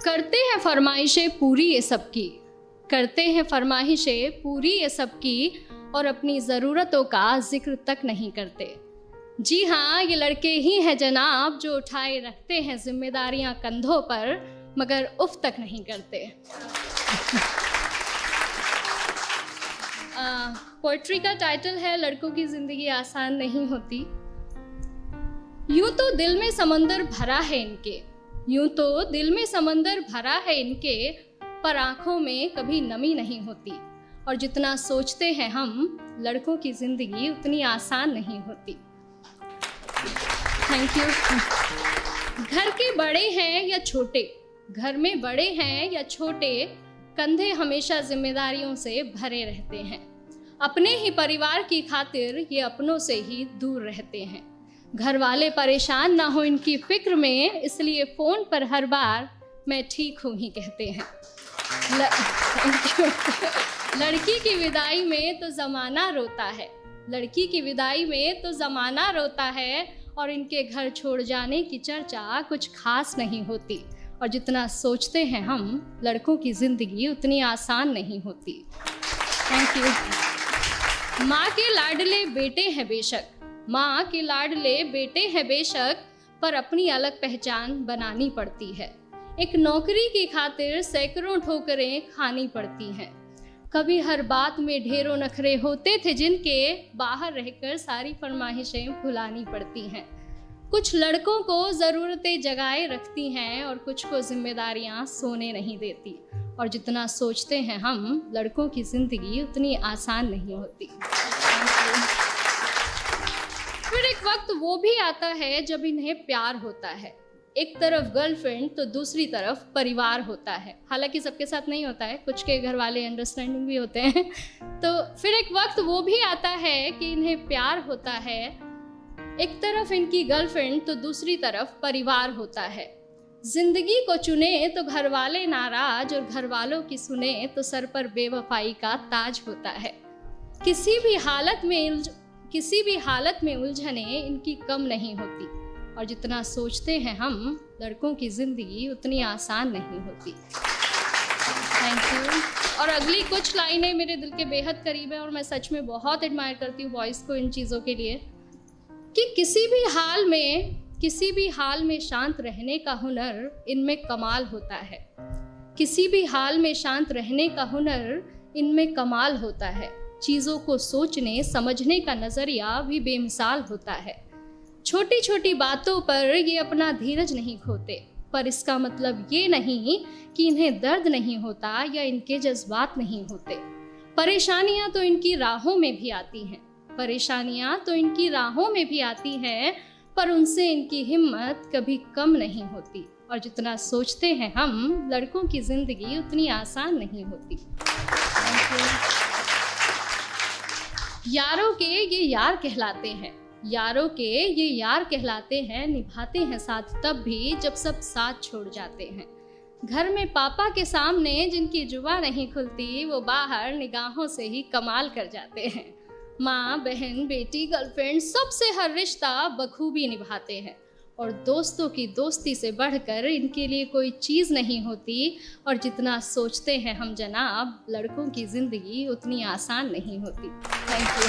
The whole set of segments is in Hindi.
करते हैं फरमाइशें पूरी ये सबकी, करते हैं फरमाइशें पूरी ये सबकी, और अपनी ज़रूरतों का जिक्र तक नहीं करते। जी हाँ, ये लड़के ही हैं जनाब जो उठाए रखते हैं जिम्मेदारियां कंधों पर, मगर उफ तक नहीं करते। पोइट्री का टाइटल है लड़कों की ज़िंदगी आसान नहीं होती। यूं तो दिल में समंदर भरा है इनके, यूं तो दिल में समंदर भरा है इनके, पर आंखों में कभी नमी नहीं होती। और जितना सोचते हैं हम, लड़कों की ज़िंदगी उतनी आसान नहीं होती। Thank you. घर के बड़े हैं या छोटे, घर में बड़े हैं या छोटे, कंधे हमेशा जिम्मेदारियों से भरे रहते हैं। अपने ही परिवार की खातिर ये अपनों से ही दूर रहते हैं। घर वाले परेशान ना हो इनकी फिक्र में, इसलिए फ़ोन पर हर बार मैं ठीक हूँ ही कहते हैं। लड़की की विदाई में तो ज़माना रोता है, लड़की की विदाई में तो ज़माना रोता है, और इनके घर छोड़ जाने की चर्चा कुछ खास नहीं होती। और जितना सोचते हैं हम, लड़कों की ज़िंदगी उतनी आसान नहीं होती। Thank you. माँ के लाडले बेटे हैं बेशक, माँ के लाडले बेटे हैं बेशक, पर अपनी अलग पहचान बनानी पड़ती है। एक नौकरी की खातिर सैकड़ों ठोकरें खानी पड़ती हैं। कभी हर बात में ढेरों नखरे होते थे जिनके, बाहर रहकर सारी फरमाइशें भुलानी पड़ती हैं। कुछ लड़कों को ज़रूरतें जगाए रखती हैं और कुछ को जिम्मेदारियां सोने नहीं देती। और जितना सोचते हैं हम, लड़कों की ज़िंदगी उतनी आसान नहीं होती। फिर एक वक्त वो भी आता है जब इन्हें प्यार होता है। एक तरफ गर्लफ्रेंड तो दूसरी तरफ परिवार होता है। हालांकि सबके साथ नहीं होता है, कुछ के घर वाले अंडरस्टैंडिंग भी होते हैं। तो फिर एक वक्त वो भी आता है कि इन्हें प्यार होता है। एक तरफ इनकी गर्लफ्रेंड तो दूसरी तरफ परिवार होता है। जिंदगी को चुने तो घर वाले नाराज, और घर वालों की सुने तो सर पर बेवफाई का ताज होता है। किसी भी हालत में उलझने इनकी कम नहीं होती। और जितना सोचते हैं हम, लड़कों की ज़िंदगी उतनी आसान नहीं होती। Thank you. और अगली कुछ लाइनें मेरे दिल के बेहद करीब है, और मैं सच में बहुत एडमायर करती हूँ बॉयज़ को इन चीज़ों के लिए, कि किसी भी हाल में शांत रहने का हुनर इनमें कमाल होता है। किसी भी हाल में शांत रहने का हुनर इनमें कमाल होता है। चीज़ों को सोचने समझने का नज़रिया भी बेमिसाल होता है। छोटी छोटी बातों पर ये अपना धीरज नहीं खोते, पर इसका मतलब ये नहीं कि इन्हें दर्द नहीं होता या इनके जज्बात नहीं होते। परेशानियां तो इनकी राहों में भी आती हैं, पर उनसे इनकी हिम्मत कभी कम नहीं होती। और जितना सोचते हैं हम, लड़कों की ज़िंदगी उतनी आसान नहीं होती। यारों के ये यार कहलाते हैं, यारों के ये यार कहलाते हैं, निभाते हैं साथ तब भी जब सब साथ छोड़ जाते हैं। घर में पापा के सामने जिनकी जुबान नहीं खुलती, वो बाहर निगाहों से ही कमाल कर जाते हैं। माँ, बहन, बेटी, गर्लफ्रेंड, सबसे हर रिश्ता बखूबी निभाते हैं। और दोस्तों की दोस्ती से बढ़कर इनके लिए कोई चीज़ नहीं होती। और जितना सोचते हैं हम जनाब, लड़कों की ज़िंदगी उतनी आसान नहीं होती। Thank you.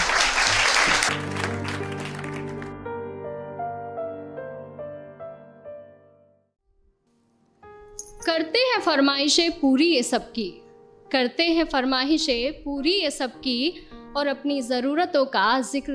करते हैं फरमाइशें पूरी ये सबकी, करते हैं फरमाइशें पूरी ये सबकी, और अपनी ज़रूरतों का जिक्र